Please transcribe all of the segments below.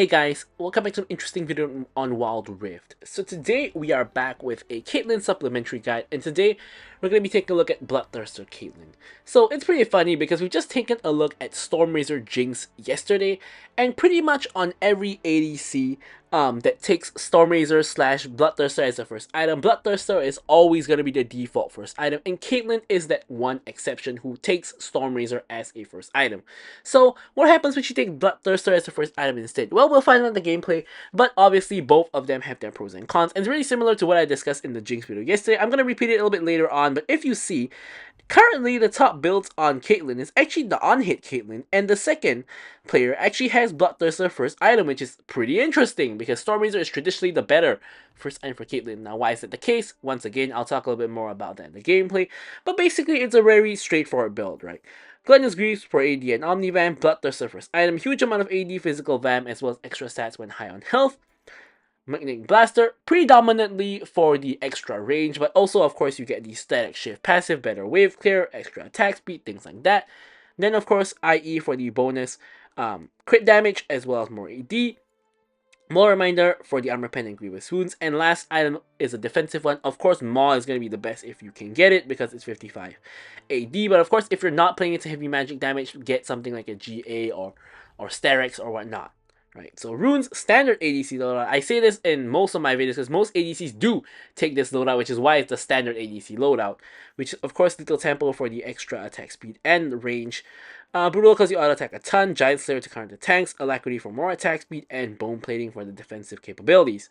Hey guys, welcome back to an interesting video on Wild Rift. So today we are back with a Caitlyn supplementary guide, and today we're going to be taking a look at Bloodthirster Caitlyn. So it's pretty funny because we've just taken a look at STORMRAIZER Jinx yesterday, and pretty much on every ADC that takes STORMRAIZER slash Bloodthirster as the first item, Bloodthirster is always going to be the default first item, and Caitlyn is that one exception who takes STORMRAIZER as a first item. So what happens when you take Bloodthirster as the first item instead? Well, we'll find out in the gameplay, but obviously both of them have their pros and cons, and it's really similar to what I discussed in the Jinx video yesterday. I'm going to repeat it a little bit later on, but if you see, currently the top builds on Caitlyn is actually the on-hit Caitlyn, and the second player actually has Bloodthirster first item, which is pretty interesting because STORMRAIZER is traditionally the better first item for Caitlyn. Now, why is that the case? Once again, I'll talk a little bit more about that in the gameplay, but basically it's a very straightforward build, right? Glenda's Greaves for AD and Omnivam, Bloodthirster first item, huge amount of AD physical Vam as well as extra stats when high on health. Magnetic Blaster, predominantly for the extra range, but also of course you get the static shift passive, better wave clear, extra attack speed, things like that. Then of course IE for the bonus crit damage as well as more AD. More reminder for the armor pen and grievous wounds, and last item is a defensive one. Of course, Maw is going to be the best if you can get it because it's 55 AD, but of course if you're not playing it to heavy magic damage, get something like a GA or Sterex or whatnot. Right, so Rune's standard ADC loadout. I say this in most of my videos because most ADCs do take this loadout, which is why it's the standard ADC loadout. Which, of course, Lethal Tempo for the extra attack speed and range. Brutal because you auto attack a ton. Giant Slayer to counter the tanks. Alacrity for more attack speed. And Bone Plating for the defensive capabilities.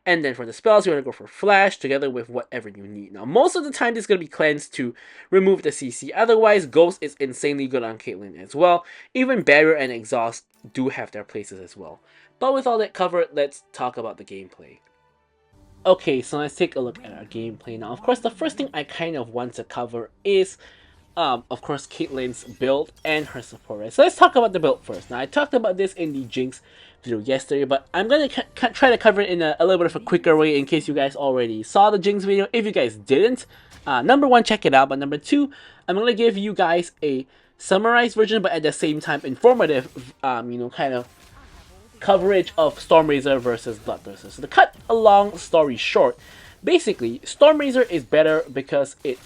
And then for the spells, you want to go for Flash together with whatever you need. Now, most of the time, this is going to be cleansed to remove the CC. Otherwise, Ghost is insanely good on Caitlyn as well. Even Barrier and Exhaust do have their places as well. But with all that covered, let's talk about the gameplay. Okay, so let's take a look at our gameplay now. Of course, the first thing I kind of want to cover is, of course, Caitlyn's build and her support, right? So let's talk about the build first. Now, I talked about this in the Jinx video yesterday, but I'm going to try to cover it in a little bit of a quicker way in case you guys already saw the Jinx video. If you guys didn't, number one, check it out. But number two, I'm going to give you guys a summarized version, but at the same time informative, kind of coverage of STORMRAIZER versus Bloodthirster. So to cut a long story short, basically, STORMRAIZER is better because it...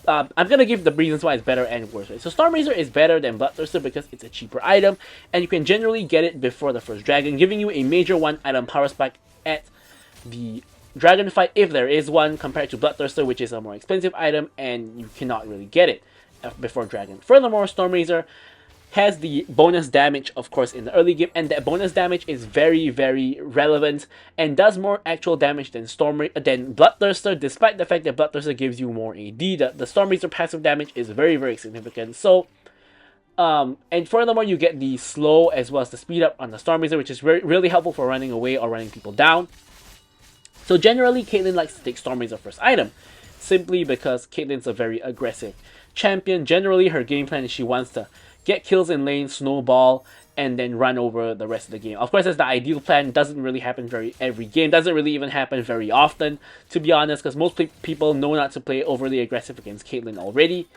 I'm going to give the reasons why it's better and worse. Right? So STORMRAIZER is better than Bloodthirster because it's a cheaper item, and you can generally get it before the first dragon, giving you a major one-item power spike at the dragon fight, if there is one, compared to Bloodthirster, which is a more expensive item, and you cannot really get it before dragon. Furthermore, STORMRAIZER has the bonus damage, of course, in the early game, and that bonus damage is very, very relevant and does more actual damage than Bloodthirster, despite the fact that Bloodthirster gives you more AD. The STORMRAIZER passive damage is very, very significant. So, and furthermore, you get the slow as well as the speed up on the STORMRAIZER, which is really helpful for running away or running people down. So generally, Caitlyn likes to take STORMRAIZER first item, simply because Caitlyn's a very aggressive champion. Generally, her game plan is she wants to get kills in lane, snowball, and then run over the rest of the game. Of course, that's the ideal plan. Doesn't really happen every game. Doesn't really even happen very often, to be honest, because most people know not to play overly aggressive against Caitlyn already.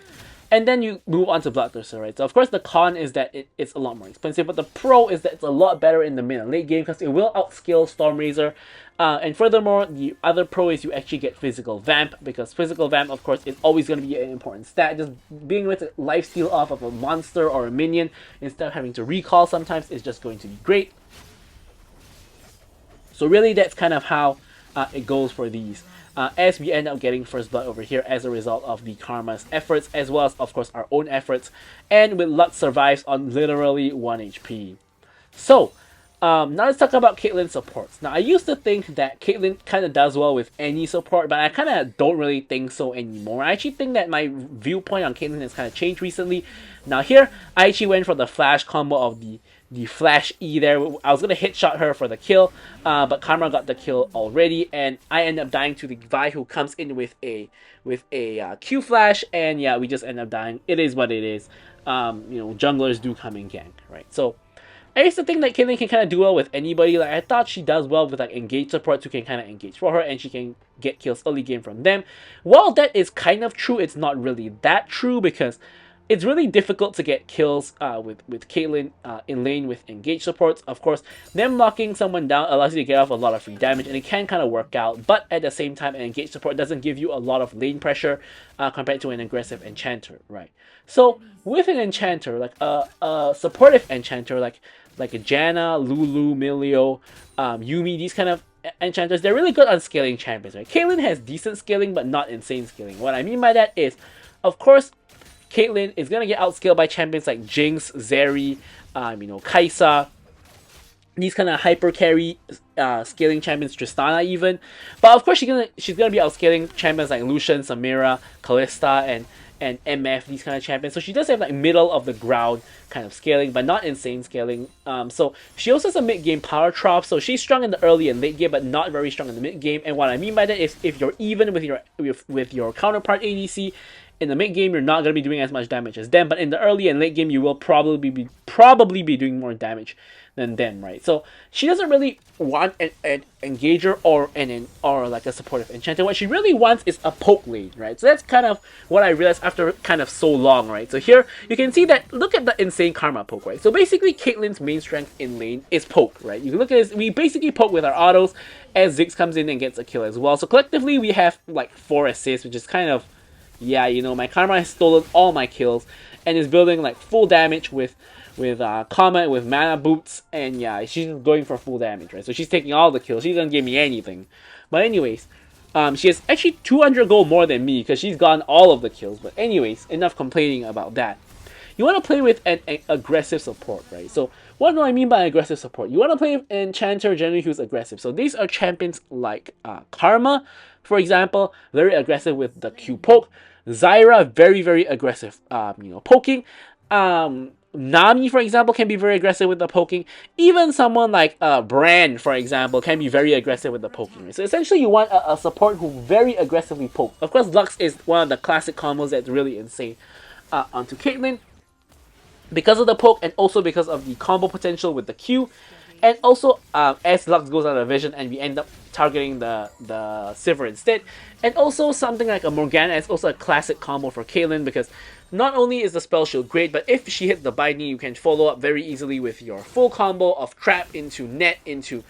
And then you move on to Bloodthirster, right? So of course the con is that it's a lot more expensive, but the pro is that it's a lot better in the mid and late game because it will outscale STORMRAIZER. And furthermore, the other pro is you actually get physical vamp, because physical vamp, of course, is always going to be an important stat. Just being able to lifesteal off of a monster or a minion instead of having to recall sometimes is just going to be great. So really, that's kind of how it goes for these. As we end up getting first blood over here as a result of the Karma's efforts, as well as, of course, our own efforts, and with luck survives on literally 1 HP. So, now let's talk about Caitlyn's supports. Now, I used to think that Caitlyn kind of does well with any support, but I kind of don't really think so anymore. I actually think that my viewpoint on Caitlyn has kind of changed recently. Now here, I actually went for the flash combo of the flash E there. I was going to hit shot her for the kill, but Karma got the kill already, and I end up dying to the Vi, who comes in with a Q flash, and yeah, we just end up dying. It is what it is. Junglers do come in gank, right? So I used to think that Caitlyn can kind of do well with anybody. Like, I thought she does well with like engage supports who can kind of engage for her, and she can get kills early game from them. While that is kind of true, it's not really that true, because it's really difficult to get kills with Caitlyn in lane with engage supports. Of course, them locking someone down allows you to get off a lot of free damage, and it can kind of work out. But at the same time, an engage support doesn't give you a lot of lane pressure compared to an aggressive enchanter, right? So with an enchanter, like a supportive enchanter, like a Janna, Lulu, Milio, Yumi, these kind of enchanters, they're really good on scaling champions, right? Caitlyn has decent scaling, but not insane scaling. What I mean by that is, of course, Caitlyn is gonna get outscaled by champions like Jinx, Zeri, Kai'Sa, these kind of hyper carry scaling champions, Tristana even. But of course she's gonna be outscaling champions like Lucian, Samira, Kalista, and MF, these kind of champions. So she does have like middle of the ground kind of scaling, but not insane scaling. So she also has a mid game power trop. So she's strong in the early and late game, but not very strong in the mid game. And what I mean by that is if you're even with your counterpart ADC. In the mid game, you're not going to be doing as much damage as them, but in the early and late game, you will probably be doing more damage than them, right? So she doesn't really want an engager or like a supportive enchanter. What she really wants is a poke lane, right? So that's kind of what I realized after kind of so long, right? So here you can see that. Look at the insane karma poke, right? So basically, Caitlyn's main strength in lane is poke, right? You can look at this. We basically poke with our autos as Ziggs comes in and gets a kill as well. So collectively, we have like 4 assists, which is kind of. Yeah, my Karma has stolen all my kills and is building like full damage with Comet, with mana boots, and yeah, she's going for full damage, right? So she's taking all the kills. She doesn't give me anything. But anyways, she has actually 200 gold more than me because she's gotten all of the kills. But anyways, enough complaining about that. You want to play with an aggressive support, right? So what do I mean by aggressive support? You want to play with an enchanter generally who's aggressive. So these are champions like Karma, for example, very aggressive with the Q poke. Zyra, very, very aggressive, poking. Nami, for example, can be very aggressive with the poking. Even someone like Brand, for example, can be very aggressive with the poking. So essentially, you want a support who very aggressively poke. Of course, Lux is one of the classic combos that's really insane onto Caitlyn. Because of the poke and also because of the combo potential with the Q. And also, as Lux goes out of vision and we end up targeting the Sivir instead. And also, something like a Morgana is also a classic combo for Caitlyn because not only is the spell shield great, but if she hits the binding, you can follow up very easily with your full combo of Trap into Net, into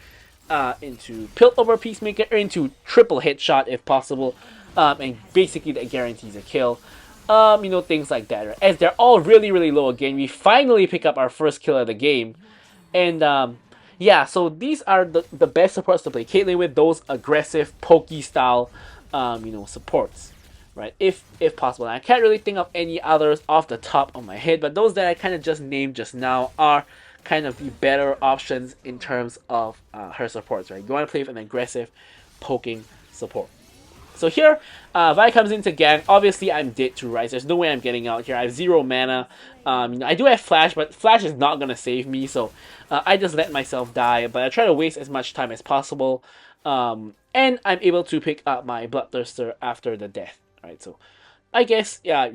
Pilt over Peacemaker, or into triple headshot if possible. And basically that guarantees a kill. Things like that. Right? As they're all really, really low again, we finally pick up our first kill of the game. And, yeah, so these are the best supports to play Caitlyn with, those aggressive, pokey style, supports, right? If possible. And I can't really think of any others off the top of my head, but those that I kind of just named just now are kind of the better options in terms of her supports, right? You want to play with an aggressive, poking support. So here, Vi comes into gank. Obviously, I'm dead to Ryze. There's no way I'm getting out here. I have 0 mana. I do have Flash, but Flash is not going to save me. So I just let myself die. But I try to waste as much time as possible. And I'm able to pick up my Bloodthirster after the death. Right, so I guess, yeah,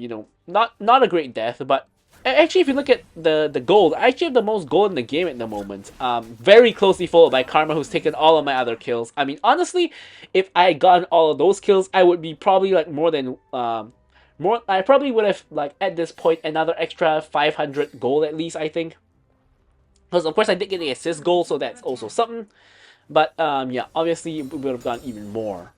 not a great death. But actually, if you look at the gold, I actually have the most gold in the game at the moment. Very closely followed by Karma, who's taken all of my other kills. I mean, honestly, if I had gotten all of those kills, I would be probably like I probably would have, like, at this point, another extra 500 gold at least, I think. Because, of course, I did get the assist goal, so that's also something. But, yeah, obviously, we would have gotten even more.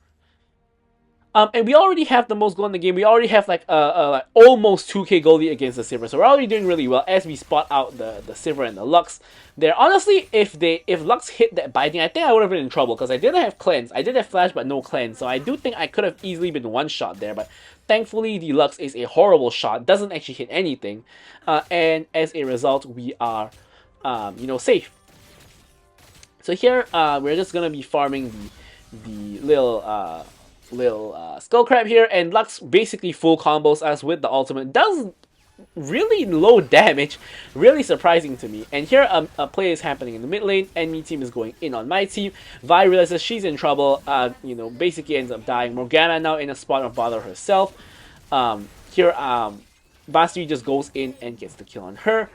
And we already have the most gold in the game. We already have like almost 2k goldie against the Sivir. So we're already doing really well as we spot out the Sivir and the Lux. There, honestly, if Lux hit that binding, I think I would have been in trouble because I didn't have cleanse. I did have flash, but no cleanse. So I do think I could have easily been one shot there. But thankfully, the Lux is a horrible shot. Doesn't actually hit anything. And as a result, we are, safe. So here, we're just gonna be farming the little Skullcrab here, and Lux basically full combos us with the ultimate. Does really low damage, really surprising to me. And here a play is happening in the mid lane. Enemy team is going in on my team. Vi realizes she's in trouble, basically ends up dying. Morgana now in a spot of bother herself. Here Basti just goes in and gets the kill on her.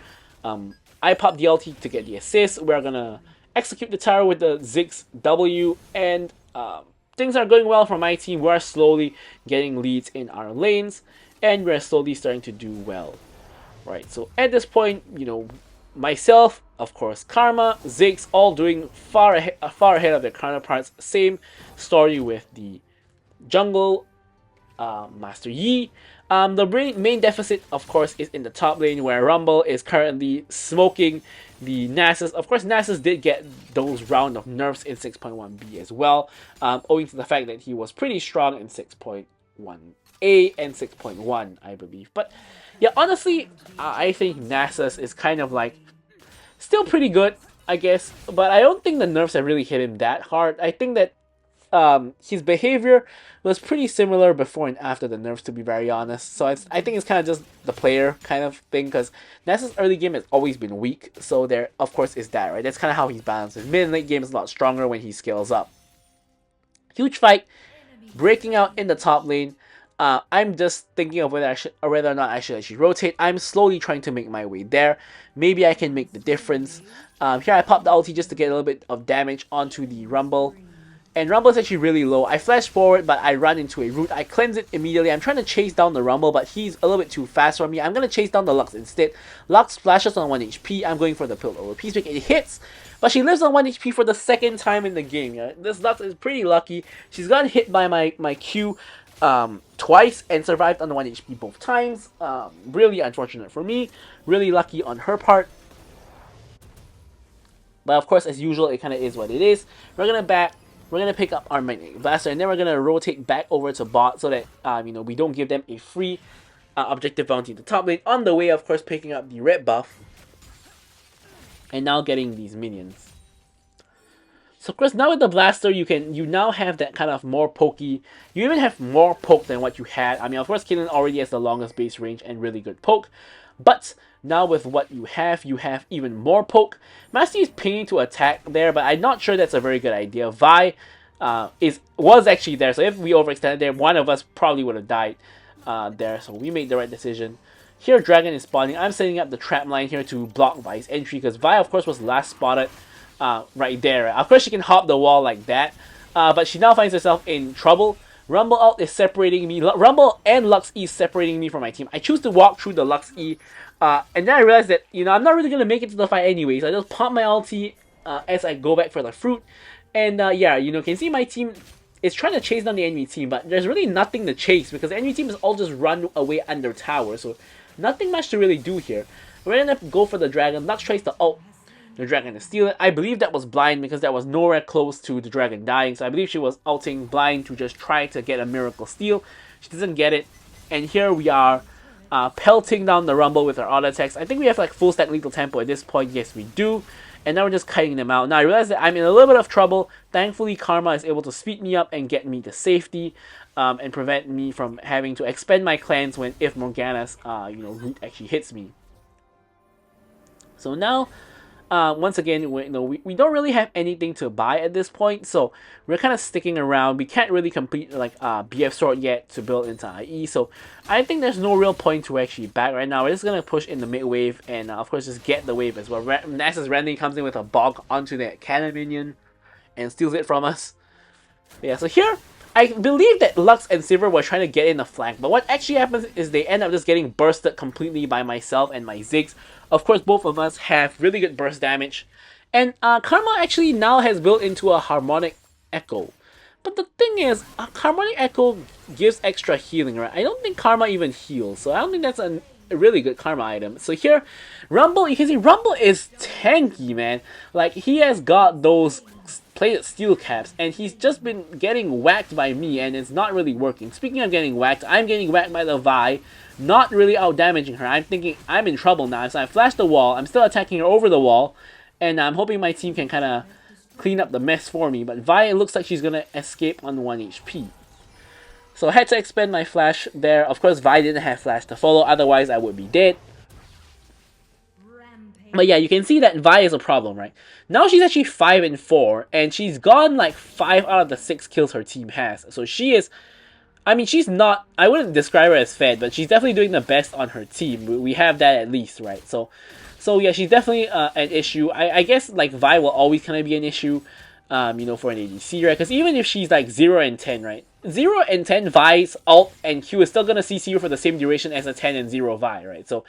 I pop the ulti to get the assist. We're gonna execute the tower with the Ziggs W, and things are going well for my team. We're slowly getting leads in our lanes, and we're slowly starting to do well. right? So at this point, you know, myself, of course, Karma, Ziggs, all doing far ahead of their counterparts. Same story with the jungle, Master Yi. The main deficit, of course, is in the top lane where Rumble is currently smoking the Nasus. Of course, Nasus did get those round of nerfs in 6.1b as well, owing to the fact that he was pretty strong in 6.1a and 6.1, I believe. But yeah, honestly, I think Nasus is kind of like still pretty good, I guess, but I don't think the nerfs have really hit him that hard. I think that his behavior was pretty similar before and after the nerfs, to be very honest. So I think it's kind of just the player kind of thing, because Nasus' early game has always been weak, so there, of course, is that, right? That's kind of how he's balanced. His mid and late game is a lot stronger when he scales up. Huge fight, breaking out in the top lane. I'm just thinking of whether or not I should actually rotate. I'm slowly trying to make my way there. Maybe I can make the difference. Here I pop the ulti just to get a little bit of damage onto the Rumble. And Rumble is actually really low. I flash forward, but I run into a root. I cleanse it immediately. I'm trying to chase down the Rumble, but he's a little bit too fast for me. I'm going to chase down the Lux instead. Lux flashes on 1 HP. I'm going for the Pill over Peacepick. It hits, but she lives on 1 HP for the second time in the game. Yeah? This Lux is pretty lucky. She's gotten hit by my Q twice and survived on the 1 HP both times. Really unfortunate for me. Really lucky on her part. But of course, as usual, it kind of is what it is. We're going to pick up our Magnetic Blaster, and then we're going to rotate back over to bot so that, you know, we don't give them a free objective bounty in the top lane. On the way, of course, picking up the red buff. And now getting these minions. So of course, now with the Blaster, you now have that kind of more pokey. You even have more poke than what you had. I mean, of course, Caitlyn already has the longest base range and really good poke. But now with what you have even more poke. Master is pinging to attack there, but I'm not sure that's a very good idea. Vi was actually there, so if we overextended there, one of us probably would have died there. So we made the right decision. Here, Dragon is spawning. I'm setting up the trap line here to block Vi's entry, because Vi, of course, was last spotted right there. Of course, she can hop the wall like that, but she now finds herself in trouble. Rumble Out is separating me. Rumble and Lux E is separating me from my team. I choose to walk through the Lux E, and then I realize that, you know, I'm not really going to make it to the fight anyways. I just pop my ulti as I go back for the fruit. And yeah, you know, can see my team is trying to chase down the enemy team, but there's really nothing to chase because the enemy team is all just run away under tower. So nothing much to really do here. We're going to go for the dragon. Lux tries to ult the dragon to steal it. I believe that was blind because that was nowhere close to the dragon dying. So I believe she was ulting blind to just try to get a miracle steal. She doesn't get it. And here we are pelting down the Rumble with our auto attacks. I think we have like full stack lethal tempo at this point. Yes, we do. And now we're just cutting them out. Now I realize that I'm in a little bit of trouble. Thankfully, Karma is able to speed me up and get me to safety. And prevent me from having to expend my clans if Morgana's root actually hits me. So now, once again, we don't really have anything to buy at this point, so we're kind of sticking around. We can't really complete like BF Sword yet to build into IE, so I think there's no real point to actually back right now. We're just gonna push in the mid wave and of course just get the wave as well. Nasus randomly comes in with a bog onto that cannon minion and steals it from us. Yeah, so here I believe that Lux and Sivir were trying to get in the flank, but what actually happens is they end up just getting bursted completely by myself and my Ziggs. Of course, both of us have really good burst damage, and Karma actually now has built into a Harmonic Echo. But the thing is, a Harmonic Echo gives extra healing, right? I don't think Karma even heals, so I don't think that's a really good Karma item. So here, Rumble, you can see Rumble is tanky, man. Like, he has got those plated steel caps, and he's just been getting whacked by me, and it's not really working. Speaking of getting whacked, I'm getting whacked by the Vi, not really out damaging her. I'm thinking I'm in trouble now, so I flash the wall. I'm still attacking her over the wall, and I'm hoping my team can kind of clean up the mess for me. But Vi, it looks like she's gonna escape on 1 HP. So I had to expend my flash there. Of course, Vi didn't have flash to follow, otherwise I would be dead. But yeah, you can see that Vi is a problem, right? Now she's actually 5 and 4, and she's gone like 5 out of the 6 kills her team has. So she is, I mean, she's not, I wouldn't describe her as fed, but she's definitely doing the best on her team. We have that at least, right? So yeah, she's definitely an issue. I guess like Vi will always kind of be an issue, for an ADC, right? Because even if she's like 0 and 10, right? 0 and 10 Vi's ult and Q is still gonna CC you for the same duration as a 10 and 0 Vi, right? So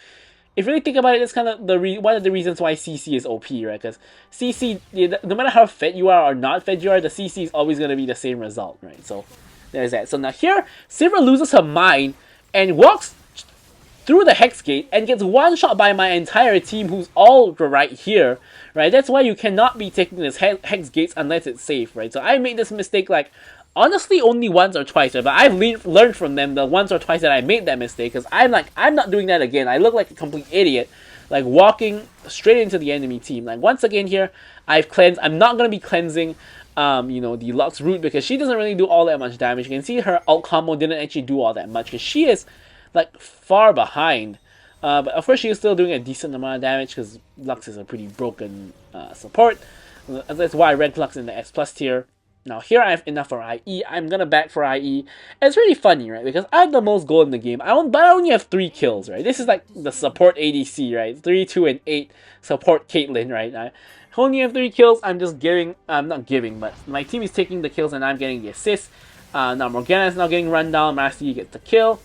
if you really think about it, it's kind of one of the reasons why CC is OP, right? Because CC, no matter how fed you are or not fed you are, the CC is always going to be the same result, right? So there's that. So now here, Silver loses her mind and walks through the Hex Gate and gets one shot by my entire team, who's all right here, right? That's why you cannot be taking this Hex Gates unless it's safe, right? So I made this mistake, like, honestly only once or twice, right? But I've learned from them the once or twice that I made that mistake, because I'm not doing that again. I look like a complete idiot, like walking straight into the enemy team. Like, once again here, I've cleansed. I'm not going to be cleansing you know, the Lux Root, because she doesn't really do all that much damage. You can see her ult combo didn't actually do all that much, because she is like far behind. But of course she is still doing a decent amount of damage, because Lux is a pretty broken support. That's why I ranked Lux in the S+ tier. Now here I have enough for IE. I'm gonna back for IE. And it's really funny, right? Because I have the most gold in the game. But I only have 3 kills, right? This is like the support ADC, right? 3, 2, and 8 support Caitlyn, right? I only have 3 kills. I'm just giving, not giving, but my team is taking the kills and I'm getting the assists. Now Morgana is now getting run down. Master Yi gets the kill.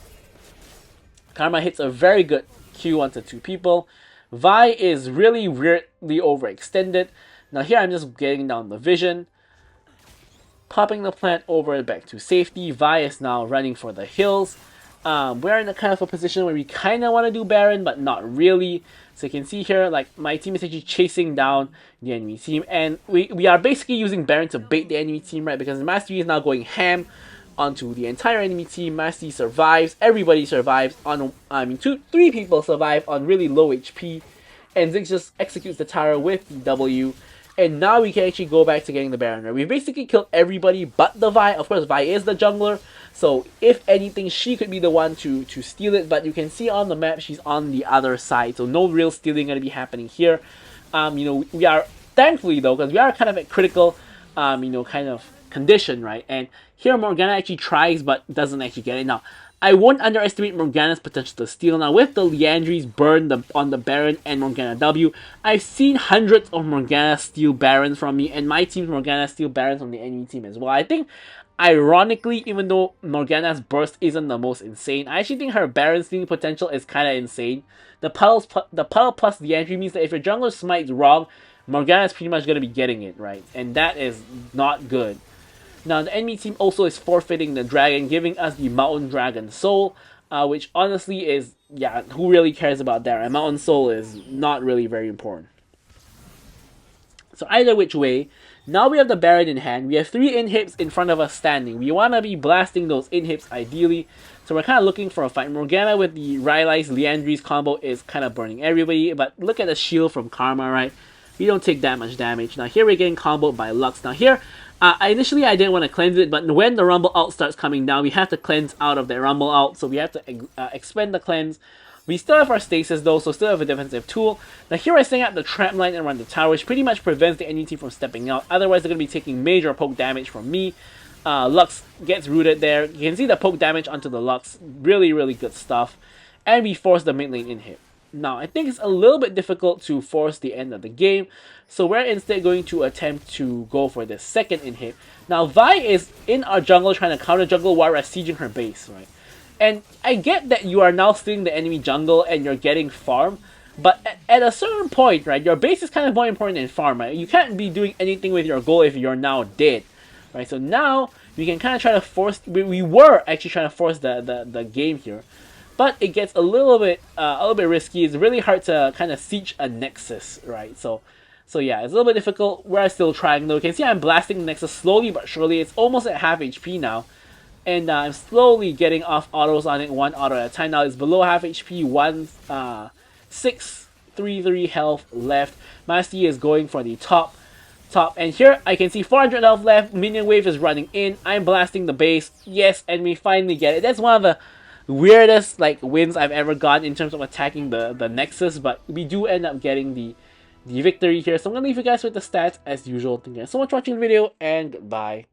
Karma hits a very good Q onto 2 people. Vi is really weirdly overextended. Now here I'm just getting down the vision, popping the plant over back to safety. Vi is now running for the hills. We're in a kind of a position where we kind of want to do Baron, but not really. So you can see here, like, my team is actually chasing down the enemy team, and we are basically using Baron to bait the enemy team, right? Because Master Yi is now going ham onto the entire enemy team. Master Yi survives. Everybody survives. Three people survive on really low HP, and Ziggs just executes the tower with the W. And now we can actually go back to getting the Baron, right? We basically killed everybody but the Vi. Of course, Vi is the jungler, so if anything, she could be the one to steal it. But you can see on the map, she's on the other side, so no real stealing going to be happening here. You know, we are, thankfully though, because we are kind of at critical, you know, kind of condition, right? And here Morgana actually tries, but doesn't actually get it. Now, I won't underestimate Morgana's potential to steal. Now, with the Liandry's burn on the Baron and Morgana W, I've seen hundreds of Morgana steal Barons from me, and my team's Morgana steal Barons from the enemy team as well. I think, ironically, even though Morgana's burst isn't the most insane, I actually think her Baron stealing potential is kind of insane. The puddle plus Liandry means that if your jungler smites wrong, Morgana is pretty much going to be getting it, right? And that is not good. Now, the enemy team also is forfeiting the dragon, giving us the Mountain Dragon Soul, which honestly is, yeah, who really cares about that? Right? Mountain Soul is not really very important. So either which way, now we have the Baron in hand. We have 3 inhibs in front of us standing. We want to be blasting those inhibs ideally. So we're kind of looking for a fight. Morgana with the Rylai's Liandry's combo is kind of burning everybody. But look at the shield from Karma, right? We don't take that much damage. Now here we're getting comboed by Lux. Now here, initially I didn't want to cleanse it, but when the Rumble ult starts coming down, we have to cleanse out of the Rumble ult, so we have to expend the cleanse. We still have our stasis though, so still have a defensive tool. Now here I setting up the trap line around the tower, which pretty much prevents the enemy team from stepping out. Otherwise they're going to be taking major poke damage from me. Lux gets rooted there. You can see the poke damage onto the Lux. Really, really good stuff. And we force the mid lane inhib. Now, I think it's a little bit difficult to force the end of the game, so we're instead going to attempt to go for the second inhib. Now, Vi is in our jungle trying to counter jungle while we're sieging her base, right? And I get that you are now stealing the enemy jungle and you're getting farm, but at a certain point, right, your base is kind of more important than farm, right? You can't be doing anything with your goal if you're now dead, right? So now, we can kind of try to force, we were actually trying to force the game here. But it gets a little bit risky. It's really hard to kind of siege a Nexus, right? So yeah, it's a little bit difficult. We're still trying though. You can see I'm blasting the Nexus slowly but surely. It's almost at half HP now. And I'm slowly getting off autos on it, 1 auto at a time. Now it's below half HP, 633 health left. Master Yi is going for the top. And here I can see 400 health left. Minion wave is running in. I'm blasting the base. Yes, and we finally get it. That's one of the weirdest wins I've ever gotten in terms of attacking the Nexus, but we do end up getting the victory here. So I'm gonna leave you guys with the stats as usual. Thank you guys so much for watching the video, and goodbye.